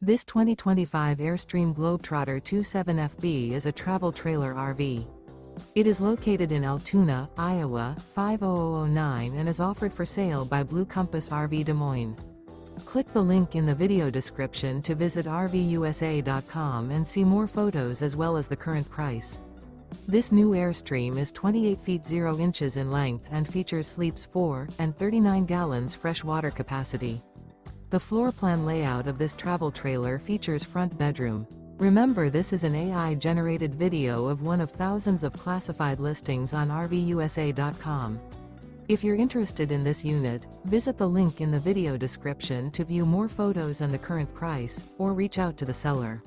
This 2025 Airstream Globetrotter 27FB is a travel trailer RV. It is located in Altoona, Iowa, 50009 and is offered for sale by Blue Compass RV Des Moines. Click the link in the video description to visit RVUSA.com and see more photos as well as the current price. This new Airstream is 28 feet 0 inches in length and features sleeps 4 and 39 gallons fresh water capacity. The floor plan layout of this travel trailer features front bedroom. Remember, this is an AI-generated video of one of thousands of classified listings on RVUSA.com. If you're interested in this unit, visit the link in the video description to view more photos and the current price, or reach out to the seller.